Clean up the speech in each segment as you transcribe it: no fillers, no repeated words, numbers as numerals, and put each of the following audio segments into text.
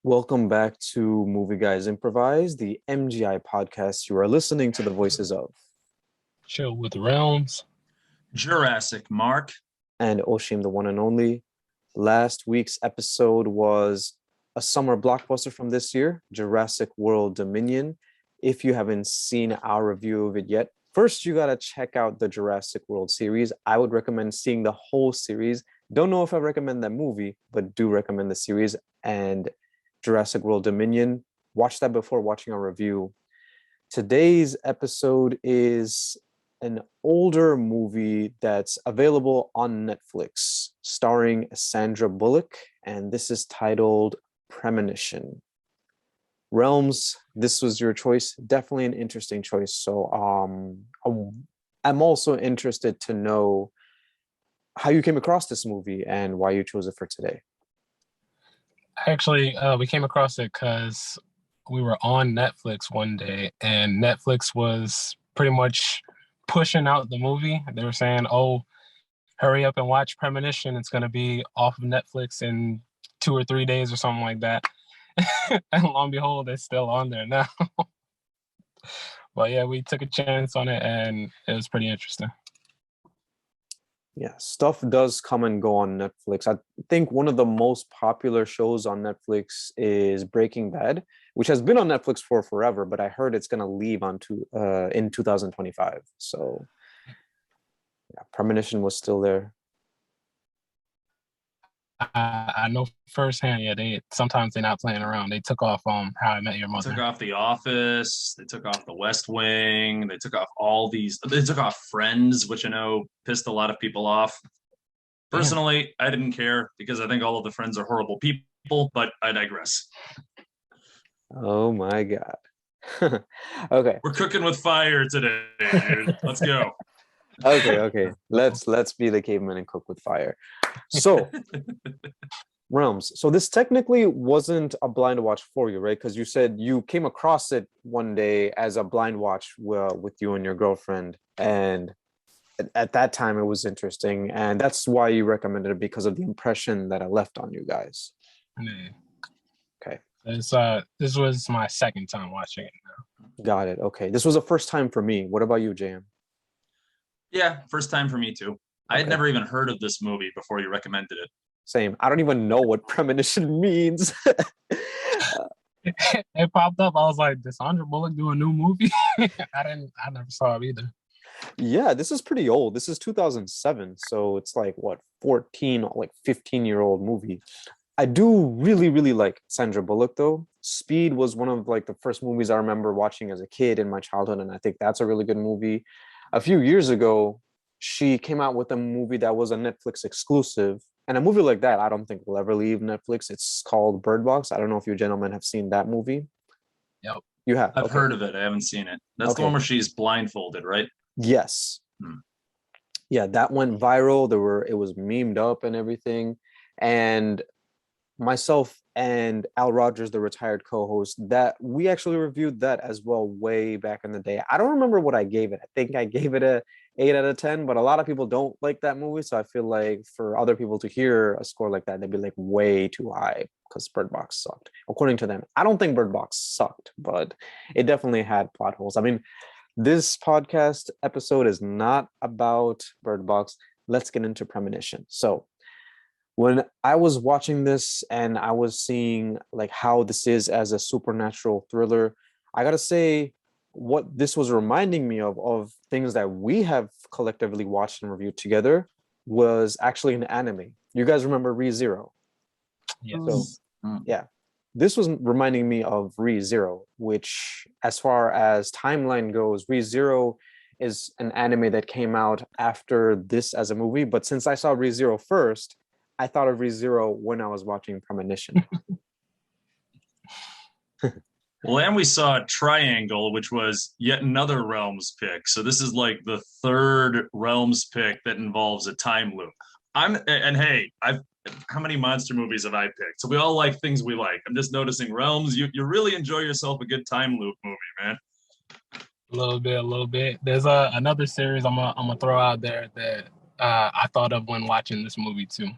Welcome back to Movie Guys Improvise, the MGI podcast. You are listening to the voices of Chill with the Realms, Jurassic, Mark, and Osheem, the one and only. Last week's episode was a summer blockbuster from this year, Jurassic World Dominion. If you haven't seen our review of it yet, first you gotta check out the Jurassic World series. I would recommend seeing the whole series. Don't know if I recommend that movie, but do recommend the series. And Jurassic World Dominion. Watch that before watching our review. Today's episode is an older movie that's available on Netflix, starring Sandra Bullock, and this is titled Premonition. Realms, this was your choice. Definitely an interesting choice. So I'm also interested to know how you came across this movie and why you chose it for today. Actually, we came across it because we were on Netflix one day, and Netflix was pretty much pushing out the movie. They were saying, "Oh, hurry up and watch Premonition. It's going to be off of Netflix in 2 or 3 days or something like that." And lo and behold, it's still on there now. But yeah, we took a chance on it, and it was pretty interesting. Yeah, stuff does come and go on Netflix. I think one of the most popular shows on Netflix is Breaking Bad, which has been on Netflix for forever, but I heard it's going to leave in 2025. So yeah, Premonition was still there. I know firsthand, yeah, sometimes they're not playing around. They took off How I Met Your Mother. Took off The Office. They took off The West Wing. They took off all these. They took off Friends, which I know pissed a lot of people off. Personally, I didn't care because I think all of the Friends are horrible people, but I digress. Oh my God. Okay. We're cooking with fire today, dude. Let's go. Okay. Let's be the caveman and cook with fire. So, Realms. So this technically wasn't a blind watch for you, right? Because you said you came across it one day as a blind watch with you and your girlfriend, and at that time it was interesting, and that's why you recommended it, because of the impression that it left on you guys. Yeah. Okay. This was my second time watching it now. Got it. Okay. This was a first time for me. What about you, JM? Yeah, first time for me too. I had never even heard of this movie before you recommended it. Same. I don't even know what premonition means. It popped up. I was like, did Sandra Bullock do a new movie? I never saw it either. Yeah, this is pretty old. This is 2007. So it's like, what, 15-year-old movie. I do really, really like Sandra Bullock, though. Speed was one of like the first movies I remember watching as a kid in my childhood, and I think that's a really good movie. A few years ago, she came out with a movie that was a Netflix exclusive. And a movie like that, I don't think will ever leave Netflix. It's called Bird Box. I don't know if you gentlemen have seen that movie. Yep. You have? I've heard of it. I haven't seen it. That's the one where she's blindfolded, right? Yes. Yeah, that went viral. It was memed up and everything. And myself and Al Rogers, the retired co-host, that we actually reviewed that as well way back in the day. I don't remember what I gave it. I think I gave it a 8 out of 10, but a lot of people don't like that movie. So I feel like for other people to hear a score like that, they'd be like way too high because Bird Box sucked, according to them. I don't think Bird Box sucked, but it definitely had plot holes. I mean, this podcast episode is not about Bird Box. Let's get into Premonition. So when I was watching this and I was seeing like how this is as a supernatural thriller, I gotta say what this was reminding me of things that we have collectively watched and reviewed together was actually an anime. You guys remember Re:Zero? Yes. So, yeah. This was reminding me of Re:Zero, which as far as timeline goes, Re:Zero is an anime that came out after this as a movie. But since I saw Re:Zero first, I thought of Re:Zero when I was watching Premonition. Well, and we saw Triangle, which was yet another Realms pick. So this is like the third Realms pick that involves a time loop. How many monster movies have I picked? So we all like things we like. I'm just noticing Realms. You really enjoy yourself a good time loop movie, man. A little bit. There's another series I'm gonna throw out there that I thought of when watching this movie too.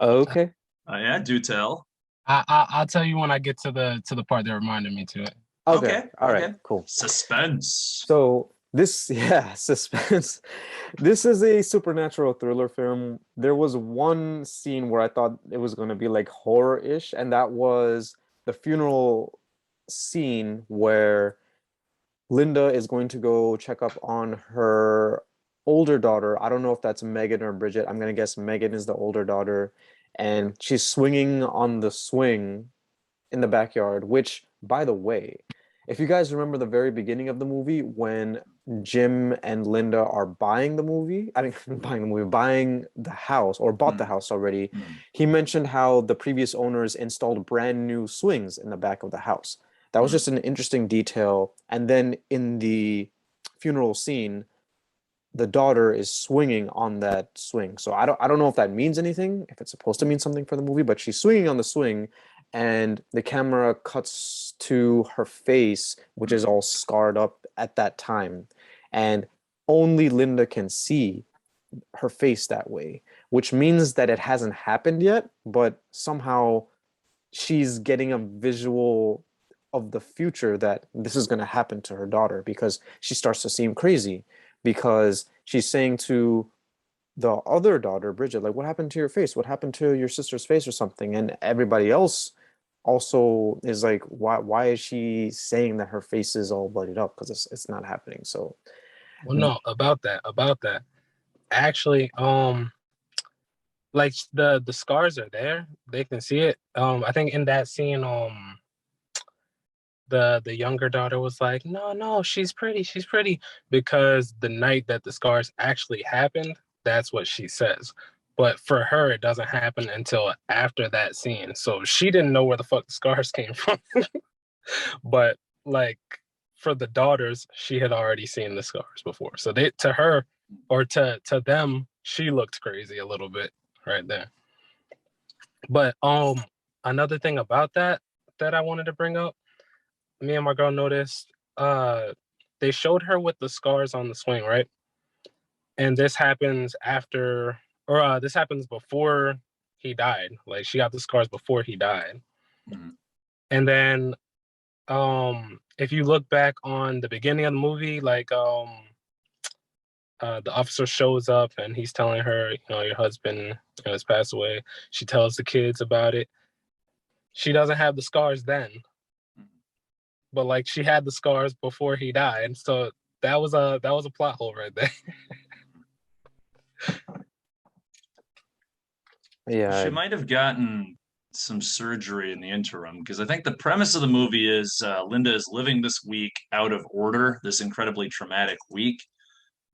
Okay. Yeah, do tell. I'll tell you when I get to the part that reminded me to it. Okay, Okay, all right, okay. cool. Suspense. So this, yeah, Suspense. This is a supernatural thriller film. There was one scene where I thought it was going to be like horror-ish, and that was the funeral scene where Linda is going to go check up on her older daughter. I don't know if that's Megan or Bridget. I'm gonna guess Megan is the older daughter, and she's swinging on the swing in the backyard, which, by the way, if you guys remember the very beginning of the movie when Jim and Linda are buying the movie, I mean, buying the movie, buying the house or bought the Mm. house already, Mm. he mentioned how the previous owners installed brand new swings in the back of the house. That was Mm. just an interesting detail. And then in the funeral scene, the daughter is swinging on that swing. So I don't know if that means anything, if it's supposed to mean something for the movie, but she's swinging on the swing and the camera cuts to her face, which is all scarred up at that time. And only Linda can see her face that way, which means that it hasn't happened yet, but somehow she's getting a visual of the future that this is going to happen to her daughter because she starts to seem crazy because she's saying to the other daughter, Bridget, like, what happened to your face? What happened to your sister's face or something? And everybody else also is like, why is she saying that her face is all bloodied up? Because it's not happening. So Well, no, about that. Actually, like the scars are there. They can see it. I think in that scene, the younger daughter was like, no, she's pretty, because the night that the scars actually happened, that's what she says. But for her, it doesn't happen until after that scene. So she didn't know where the fuck the scars came from. But like for the daughters, she had already seen the scars before. So they, to her, or to them, she looked crazy a little bit right there. But another thing about that I wanted to bring up, me and my girl noticed, they showed her with the scars on the swing, right? And this happens after, or this happens before he died. Like she got the scars before he died. Mm. And then if you look back on the beginning of the movie, like the officer shows up and he's telling her, your husband, has passed away. She tells the kids about it. She doesn't have the scars then, but like she had the scars before he died. So that was a plot hole right there. yeah, She might have gotten some surgery in the interim because I think the premise of the movie is Linda is living this week out of order, this incredibly traumatic week.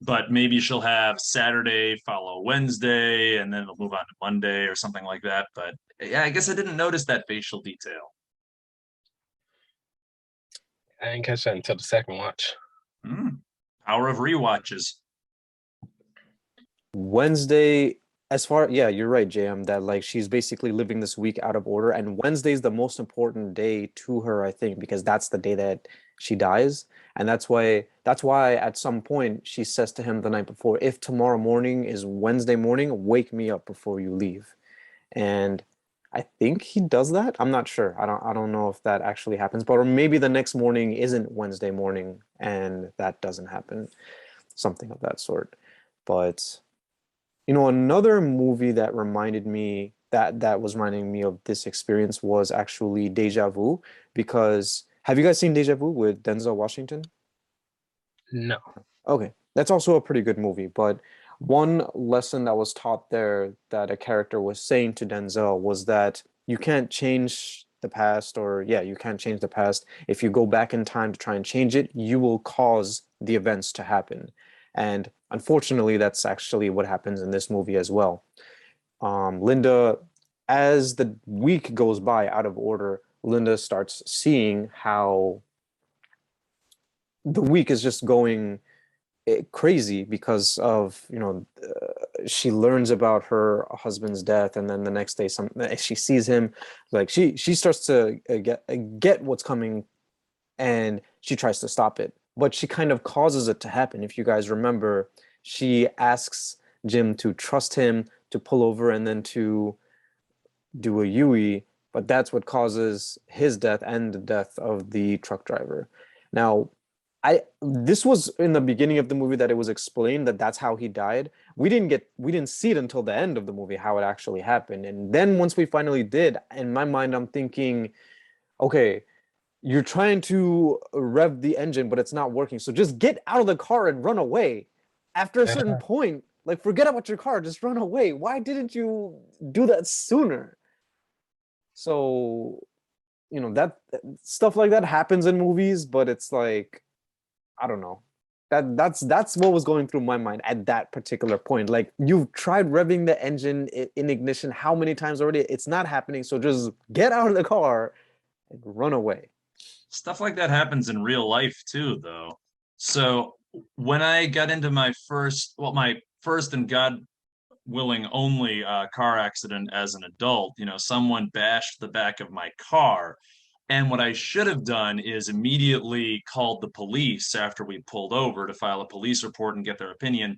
But maybe she'll have Saturday follow Wednesday, and then it'll move on to Monday or something like that. But yeah, I guess I didn't notice that facial detail. I didn't catch that until the second watch. Power of rewatches. Wednesday, as far, yeah, you're right, JM, that like she's basically living this week out of order, and Wednesday's the most important day to her, I think, because that's the day that she dies. And that's why at some point she says to him the night before, if tomorrow morning is Wednesday morning, wake me up before you leave. And I think he does that. I'm not sure. I don't know if that actually happens, but or maybe the next morning isn't Wednesday morning and that doesn't happen. Something of that sort. But another movie that reminded me that was reminding me of this experience was actually Deja Vu, because have you guys seen Deja Vu with Denzel Washington? No. Okay, that's also a pretty good movie, but one lesson that was taught there that a character was saying to Denzel was that you can't change the past, or yeah, you can't change the past. If you go back in time to try and change it, you will cause the events to happen. And unfortunately, that's actually what happens in this movie as well. Linda, as the week goes by out of order, Linda starts seeing how the week is just going crazy because of she learns about her husband's death, and then the next day she sees him, like she starts to get what's coming, and she tries to stop it, but she kind of causes it to happen. If you guys remember, she asks Jim to trust him, to pull over, and then to do a Yui, but that's what causes his death and the death of the truck driver. Now, this was in the beginning of the movie that it was explained that that's how he died. We didn't see it until the end of the movie how it actually happened. And then once we finally did, in my mind I'm thinking, okay, you're trying to rev the engine, but it's not working. So just get out of the car and run away. After a certain point, like forget about your car, just run away. Why didn't you do that sooner? So, that stuff like that happens in movies, but it's like, I don't know. That's what was going through my mind at that particular point. Like, you've tried revving the engine in ignition how many times already? It's not happening. So just get out of the car and run away. Stuff like that happens in real life too, though. So when I got into my first and God willing only car accident as an adult, someone bashed the back of my car. And what I should have done is immediately called the police after we pulled over to file a police report and get their opinion.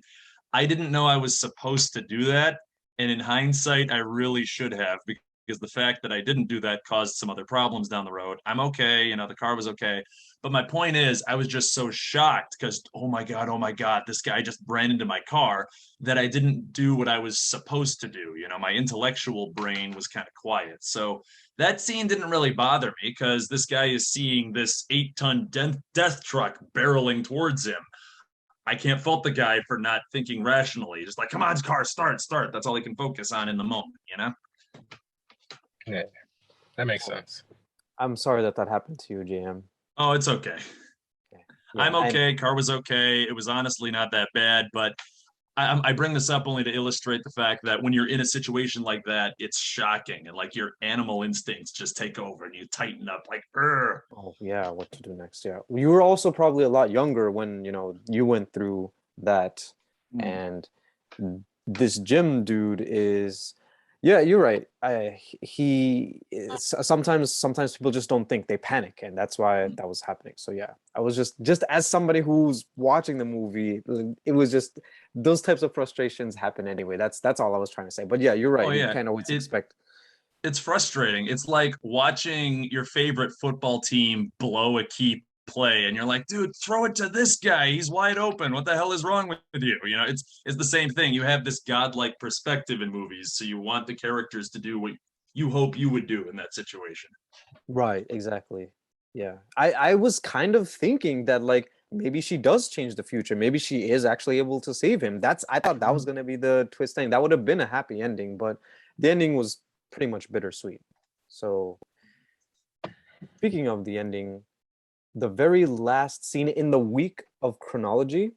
I didn't know I was supposed to do that. And in hindsight, I really should have, because the fact that I didn't do that caused some other problems down the road. I'm okay, the car was okay. But my point is, I was just so shocked because, oh my God, this guy just ran into my car, that I didn't do what I was supposed to do. My intellectual brain was kind of quiet. So that scene didn't really bother me because this guy is seeing this 8-ton death truck barreling towards him. I can't fault the guy for not thinking rationally. Just like, come on, car, start. That's all he can focus on in the moment. Yeah, that makes sense. I'm sorry that happened to you, JM. Oh, it's okay. Yeah, I'm okay. Car was okay. It was honestly not that bad, but I bring this up only to illustrate the fact that when you're in a situation like that, it's shocking, and like your animal instincts just take over and you tighten up like, Urgh. Oh yeah, what to do next? Yeah, you were also probably a lot younger when you went through that, and this Jim dude is, yeah, you're right. Sometimes people just don't think, they panic, and that's why that was happening. So yeah, I was just as somebody who's watching the movie, it was just those types of frustrations happen anyway. That's all I was trying to say. But yeah, you're right. Oh, You yeah. can't always expect. It's frustrating. It's like watching your favorite football team blow a key play, and you're like, dude, throw it to this guy. He's wide open. What the hell is wrong with you? It's the same thing. You have this godlike perspective in movies, so you want the characters to do what you hope you would do in that situation. Right, exactly. Yeah. I was kind of thinking that, like, maybe she does change the future. Maybe she is actually able to save him. I thought that was gonna be the twist thing. That would have been a happy ending, but the ending was pretty much bittersweet. So speaking of the ending, the very last scene in the week of chronology,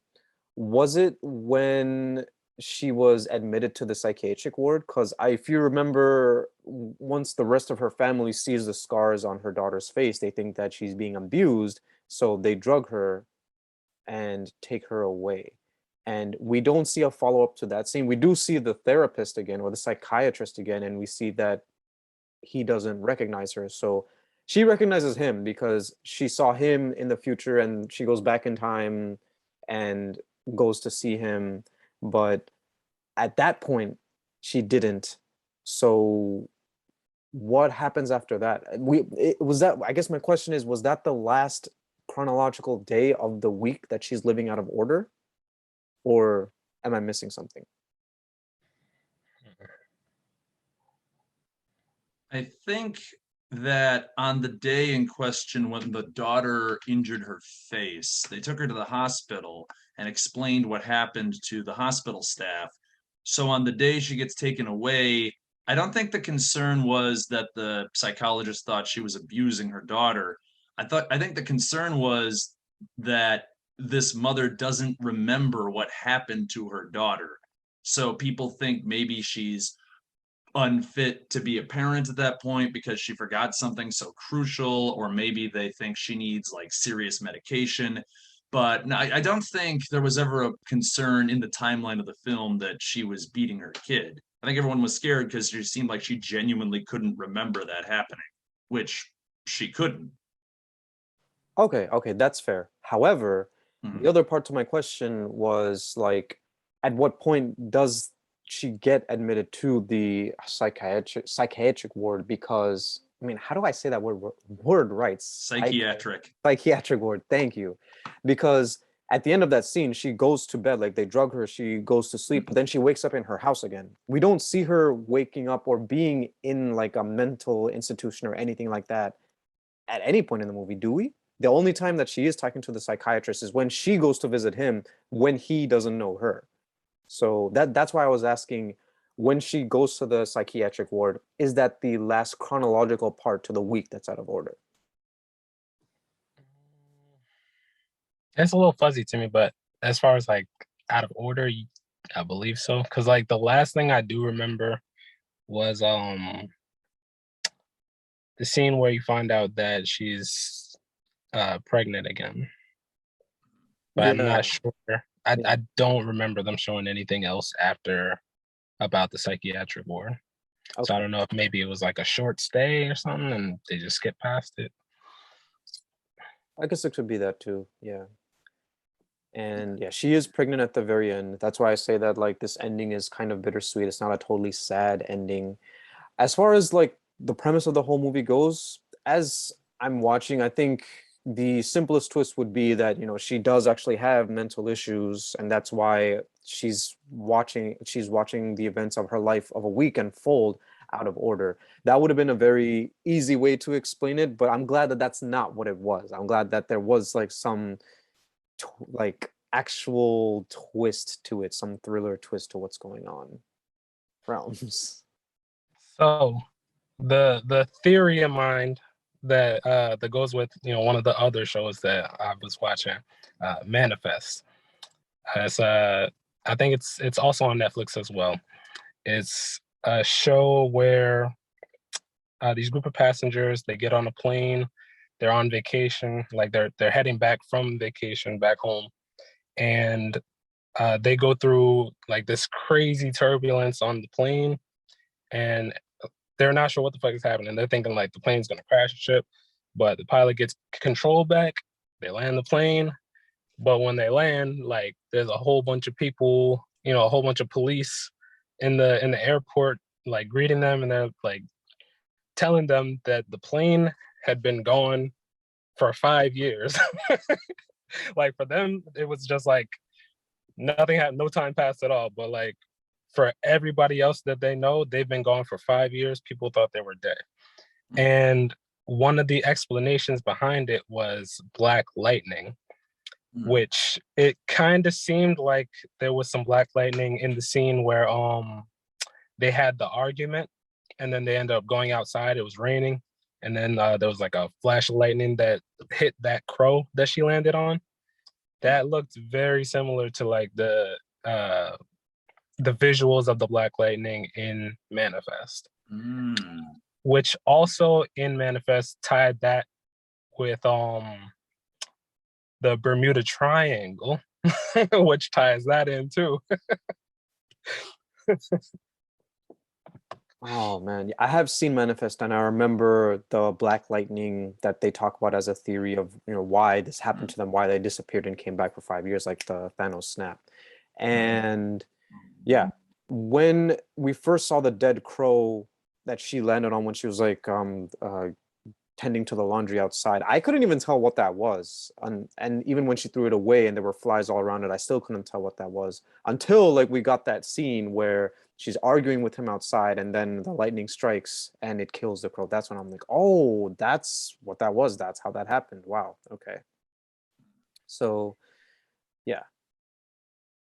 was it when she was admitted to the psychiatric ward? Because if you remember, once the rest of her family sees the scars on her daughter's face, they think that she's being abused, so they drug her and take her away. And we don't see a follow-up to that scene. We do see the therapist again, or the psychiatrist again, and we see that he doesn't recognize her. So she recognizes him because she saw him in the future, and she goes back in time and goes to see him. But at that point, she didn't. So what happens after that? I guess my question is, was that the last chronological day of the week that she's living out of order? Or am I missing something? I think that on the day in question, when the daughter injured her face, they took her to the hospital and explained what happened to the hospital staff. So on the day she gets taken away, I don't think the concern was that the psychologist thought she was abusing her daughter. I think the concern was that this mother doesn't remember what happened to her daughter. So people think maybe she's unfit to be a parent at that point because she forgot something so crucial, or maybe they think she needs like serious medication. But no, I don't think there was ever a concern in the timeline of the film that she was beating her kid. I think everyone was scared because she seemed like she genuinely couldn't remember that happening, which she couldn't. Okay, that's fair. However, the other part to my question was, like, at what point does she get admitted to the psychiatric ward? Because I mean, how do I say that word right? Psychiatric Ward. Thank you. Because at the end of that scene, she goes to bed, like they drug her, she goes to sleep, but then she wakes up in her house again. We don't see her waking up or being in like a mental institution or anything like that at any point in the movie, do we? The only time that she is talking to the psychiatrist is when she goes to visit him when he doesn't know her. So that's why I was asking, when she goes to the psychiatric ward, is that the last chronological part to the week that's out of order? It's a little fuzzy to me, but as far as like out of order, I believe so. Because like the last thing I do remember was the scene where you find out that she's pregnant again. But I'm not sure. I don't remember them showing anything else after about the psychiatric ward. Okay. So I don't know if maybe it was like a short stay or something and they just skipped past it. I guess it could be that too. Yeah. And yeah, she is pregnant at the very end. That's why I say that like this ending is kind of bittersweet. It's not a totally sad ending. As far as like the premise of the whole movie goes, as I'm watching, I think the simplest twist would be that, you know, she does actually have mental issues, and that's why she's watching the events of her life of a week unfold out of order. That would have been a very easy way to explain it, but I'm glad that that's not what it was. I'm glad that there was like some like actual twist to it, some thriller twist to what's going on. Realms. So the theory in mind that goes with, you know, one of the other shows that I was watching, Manifest. It's I think it's also on Netflix as well. It's a show where these group of passengers, they get on a plane, they're on vacation, like they're heading back from vacation back home, and they go through like this crazy turbulence on the plane, and they're not sure what the fuck is happening. They're thinking like the plane's gonna crash the ship, but the pilot gets control back. They land the plane, but when they land, like there's a whole bunch of people, you know, a whole bunch of police in the airport, like greeting them, and they're like telling them that the plane had been gone for 5 years. Like for them, it was just like nothing had no time passed at all. But like for everybody else that they know, they've been gone for 5 years. People thought they were dead. And one of the explanations behind it was black lightning, which it kind of seemed like there was some black lightning in the scene where they had the argument, and then they ended up going outside. It was raining, and then there was like a flash of lightning that hit that crow that she landed on. That looked very similar to like the visuals of the black lightning in Manifest, which also in Manifest tied that with the Bermuda Triangle, which ties that in too. Oh man, I have seen Manifest, and I remember the black lightning that they talk about as a theory of, you know, why this happened to them, why they disappeared and came back for 5 years, like the Thanos snap. And yeah, when we first saw the dead crow that she landed on when she was like tending to the laundry outside, I couldn't even tell what that was. And even when she threw it away and there were flies all around it, I still couldn't tell what that was until like we got that scene where she's arguing with him outside and then the lightning strikes and it kills the crow. That's when I'm like, oh, that's what that was. That's how that happened. Wow. Okay. So yeah,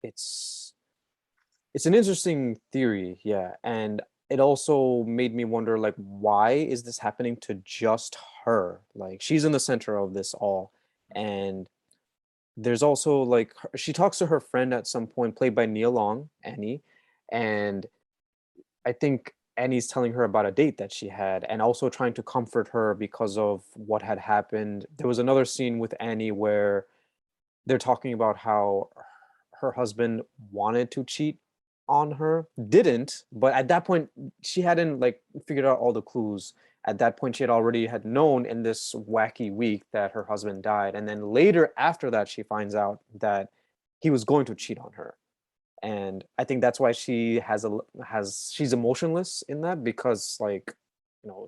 it's an interesting theory. Yeah. And it also made me wonder, like, why is this happening to just her? Like, she's in the center of this all. And there's also like she talks to her friend at some point, played by Nia Long, Annie, and I think Annie's telling her about a date that she had and also trying to comfort her because of what had happened. There was another scene with Annie where they're talking about how her husband wanted to cheat on her, didn't, but at that point she hadn't like figured out all the clues. At that point she had known in this wacky week that her husband died, and then later after that she finds out that he was going to cheat on her. And I think that's why she's emotionless in that, because like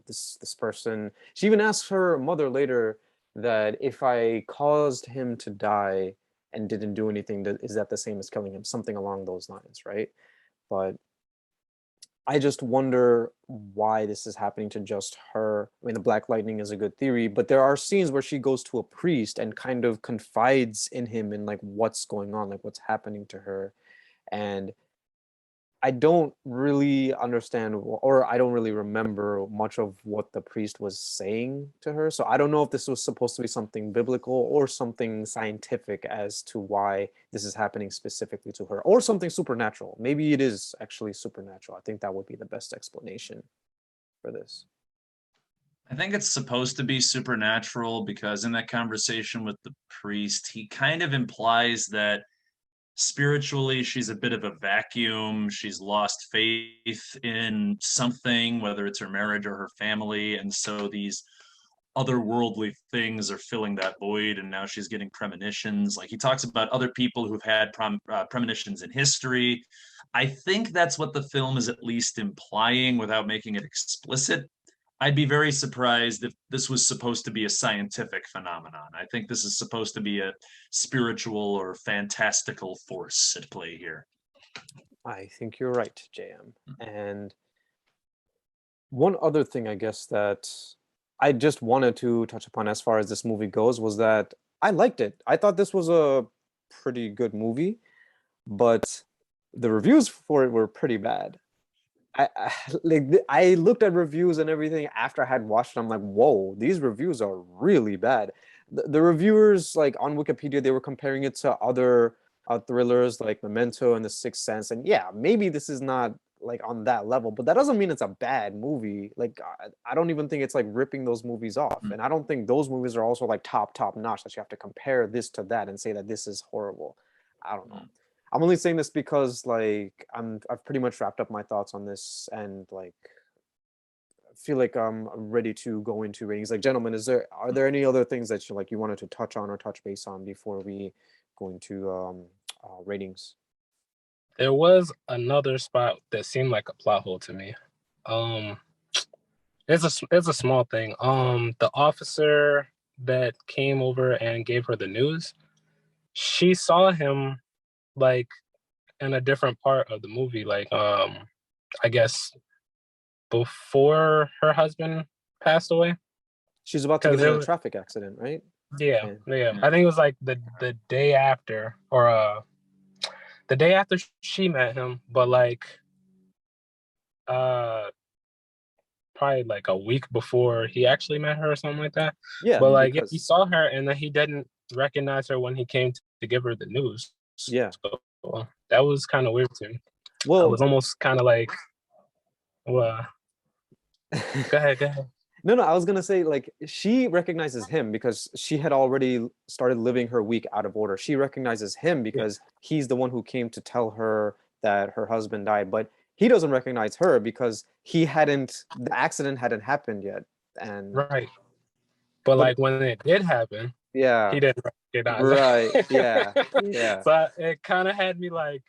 this person. She even asks her mother later that if I caused him to die and didn't do anything, is that the same as killing him? Something along those lines, right? But I just wonder why this is happening to just her. I mean, the Black Lightning is a good theory, but there are scenes where she goes to a priest and kind of confides in him and like what's going on, like what's happening to her. And I don't really understand, or I don't really remember much of what the priest was saying to her. So I don't know if this was supposed to be something biblical or something scientific as to why this is happening specifically to her, or something supernatural. Maybe it is actually supernatural. I think that would be the best explanation for this. I think it's supposed to be supernatural because in that conversation with the priest, he kind of implies that spiritually she's a bit of a vacuum. She's lost faith in something, whether it's her marriage or her family, and so these otherworldly things are filling that void, and now she's getting premonitions. Like he talks about other people who've had premonitions in history. I think that's what the film is at least implying without making it explicit. I'd be very surprised if this was supposed to be a scientific phenomenon. I think this is supposed to be a spiritual or fantastical force at play here. I think you're right, JM. And one other thing, I guess, that I just wanted to touch upon as far as this movie goes was that I liked it. I thought this was a pretty good movie, but the reviews for it were pretty bad. I looked at reviews and everything after I had watched it. I'm like, whoa, these reviews are really bad. The reviewers, like on Wikipedia, they were comparing it to other thrillers like Memento and The Sixth Sense. And yeah, maybe this is not like on that level, but that doesn't mean it's a bad movie. Like I don't even think it's like ripping those movies off. And I don't think those movies are also like top notch that you have to compare this to that and say that this is horrible. I don't know. I'm only saying this because like I've pretty much wrapped up my thoughts on this, and like I feel like I'm ready to go into ratings. Like, gentlemen, are there any other things that you wanted to touch on or touch base on before we go into ratings? There was another spot that seemed like a plot hole to me. It's a small thing. The officer that came over and gave her the news, she saw him like in a different part of the movie, like I guess before her husband passed away. She's about to get in a traffic accident, right? Yeah. I think it was like the day after, or the day after she met him, but like probably like a week before he actually met her or something like that. Yeah. But like he saw her and then he didn't recognize her when he came to give her the news. Yeah. So that was kind of weird to me. Well, I was almost kind of like, well, go ahead. No, I was gonna say, like, she recognizes him because she had already started living her week out of order. She recognizes him because he's the one who came to tell her that her husband died, but he doesn't recognize her because the accident hadn't happened yet. And right. But like when it did happen, yeah, he didn't recognize right. Yeah. So it kind of had me like,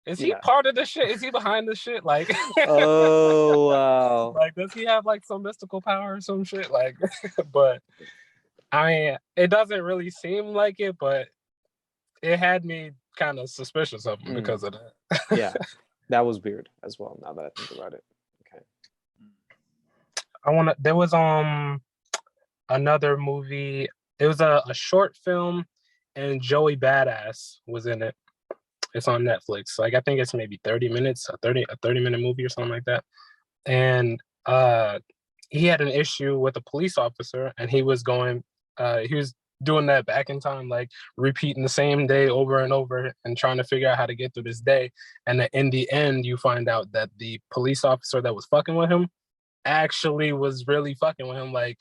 is he part of the shit? Is he behind the shit? Like, oh wow! Like, does he have like some mystical power or some shit? Like, but I mean, it doesn't really seem like it, but it had me kind of suspicious of him because of that. Yeah, that was weird as well. Now that I think about it, okay. There was another movie. It was a short film, and Joey Badass was in it. It's on Netflix. Like I think it's maybe 30 minutes, a 30-minute movie or something like that. And he had an issue with a police officer, and he was doing that back in time, like repeating the same day over and over and trying to figure out how to get through this day. And then in the end, you find out that the police officer that was fucking with him actually was really fucking with him, like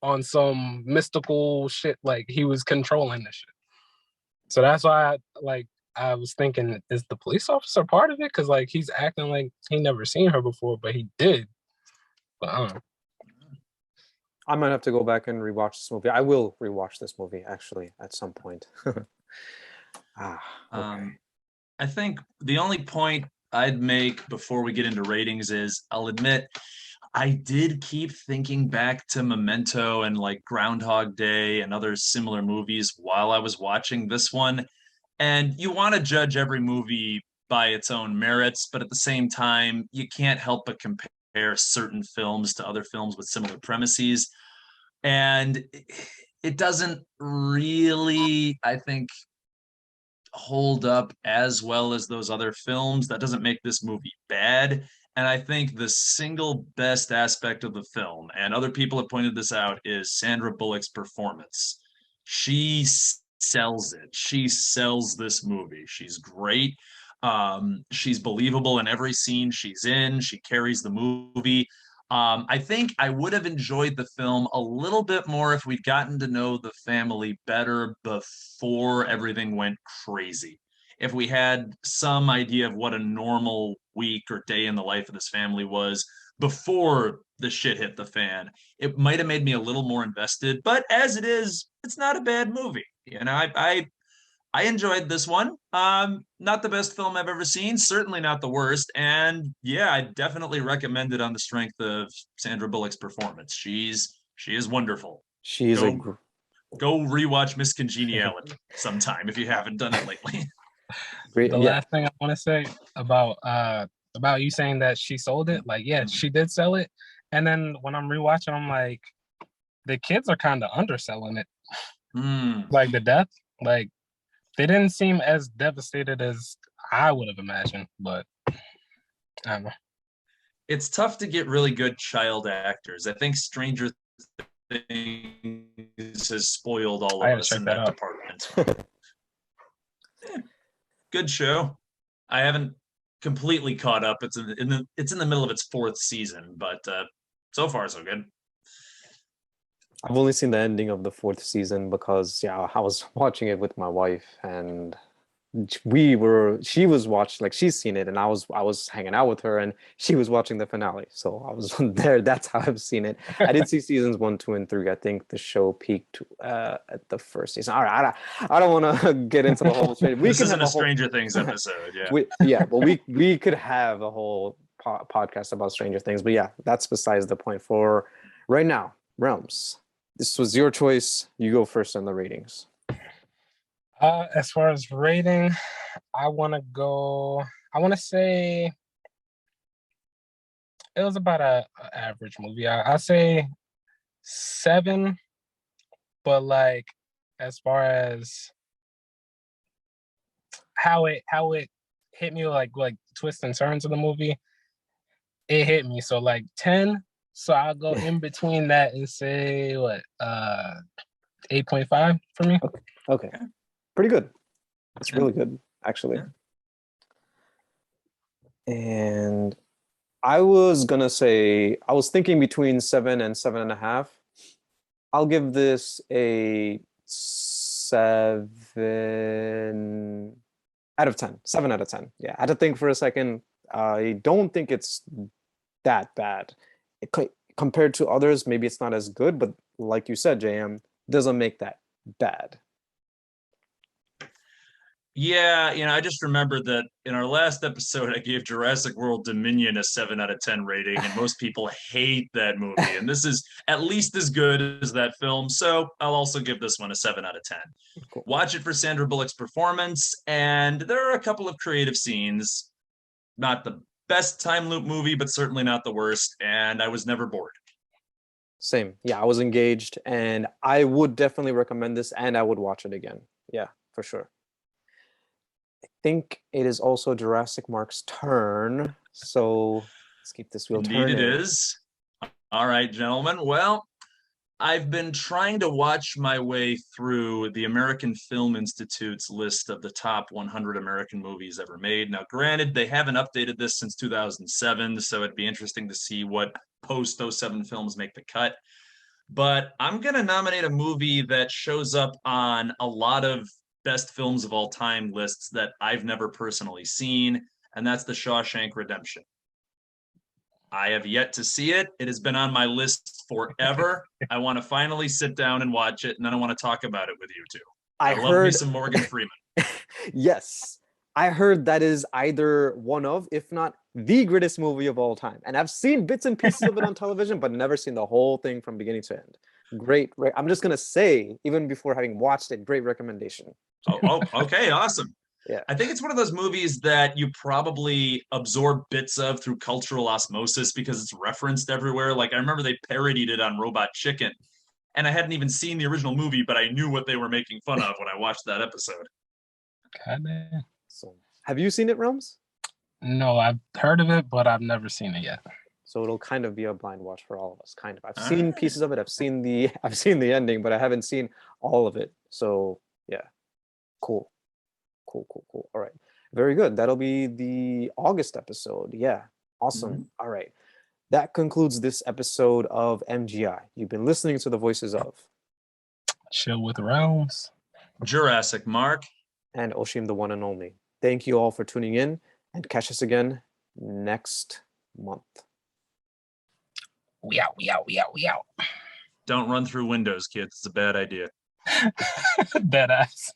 on some mystical shit, like he was controlling this shit. So that's why I was thinking, is the police officer part of it? Because like he's acting like he never seen her before, but he did. But I don't know. I might have to go back and rewatch this movie. I will rewatch this movie actually at some point. Okay. I think the only point I'd make before we get into ratings is I'll admit I did keep thinking back to Memento and like Groundhog Day and other similar movies while I was watching this one. And you want to judge every movie by its own merits, but at the same time, you can't help but compare certain films to other films with similar premises. And it doesn't really, I think, hold up as well as those other films. That doesn't make this movie bad. And I think the single best aspect of the film, and other people have pointed this out, is Sandra Bullock's performance. She sells it. She sells this movie. She's great. She's believable in every scene she's in. She carries the movie. I think I would have enjoyed the film a little bit more if we'd gotten to know the family better before everything went crazy. If we had some idea of what a normal week or day in the life of this family was before the shit hit the fan, it might have made me a little more invested. But as it is, it's not a bad movie. You know, I enjoyed this one. Not the best film I've ever seen, certainly not the worst. And yeah, I definitely recommend it on the strength of Sandra Bullock's performance. She is wonderful. She's Go rewatch Miss Congeniality sometime if you haven't done it lately. great. The Yeah, last thing I want to say about you saying that she sold it, like, yeah, she did sell it. And then when I'm rewatching, I'm like, the kids are kind of underselling it. Like the death, like they didn't seem as devastated as I would have imagined, but I don't know. It's tough to get really good child actors. I think Stranger Things has spoiled all of us in that department. Good show. I haven't completely caught up. It's in the middle of its 4th season, but so far so good. I've only seen the ending of the 4th season because I was watching it with my wife, and she was watching, like, she's seen it, and I was hanging out with her, and she was watching the finale, so I was there. That's how I've seen it. I did see seasons 1, 2, and 3. I think the show peaked at the first season. All right, I don't want to get into the whole thing. This isn't a Stranger Things episode. But we could have a whole podcast about Stranger Things, but yeah, that's besides the point. For right now, Realms, this was your choice. You go first on the ratings. As far as rating, I want to say it was about a average movie. I say 7, but like as far as how it hit me, like twists and turns of the movie, it hit me. So like 10. So I'll go in between that and say 8.5 for me. Okay. Pretty good. It's really good, actually. Yeah. And I was thinking between 7 and 7.5. I'll give this a 7 out of 10. 7 out of 10. Yeah, I had to think for a second. I don't think it's that bad. Compared to others, maybe it's not as good, but like you said, JM, doesn't make that bad. Yeah, I just remembered that in our last episode, I gave Jurassic World Dominion a 7 out of 10 rating, and most people hate that movie. And this is at least as good as that film. So I'll also give this one a 7 out of 10. Cool. Watch it for Sandra Bullock's performance. And there are a couple of creative scenes. Not the best time loop movie, but certainly not the worst. And I was never bored. Same. Yeah, I was engaged, and I would definitely recommend this, and I would watch it again. Yeah, for sure. I think it is also Jurassic Mark's turn, so let's keep this wheel turning. Indeed it is. All right, gentlemen. Well, I've been trying to watch my way through the American Film Institute's list of the top 100 American movies ever made. Now, granted, they haven't updated this since 2007, so it'd be interesting to see what post 2007 films make the cut. But I'm going to nominate a movie that shows up on a lot of best films of all time lists that I've never personally seen, and that's The Shawshank Redemption. I have yet to see it. It has been on my list forever. I want to finally sit down and watch it, and then I want to talk about it with you two. I love me some Morgan Freeman. Yes. I heard that is either one of, if not the greatest movie of all time. And I've seen bits and pieces of it on television, but never seen the whole thing from beginning to end. Great. I'm just gonna say, even before having watched it, great recommendation. Okay, awesome. Yeah. I think it's one of those movies that you probably absorb bits of through cultural osmosis because it's referenced everywhere. Like I remember they parodied it on Robot Chicken, and I hadn't even seen the original movie, but I knew what they were making fun of when I watched that episode. God damn. So, have you seen it, Realms? No, I've heard of it, but I've never seen it yet. So it'll kind of be a blind watch for all of us. Kind of. I've All seen right. pieces of it. I've seen the ending, but I haven't seen all of it. So yeah, cool. All right, very good. That'll be the August episode. Yeah, awesome. All right, that concludes this episode of MGI. You've been listening to the voices of Chill with Realms. Jurassic, Mark. and Osheem, the one and only. Thank you all for tuning in, and catch us again next month. We out. Don't run through windows, kids. It's a bad idea. Dead ass.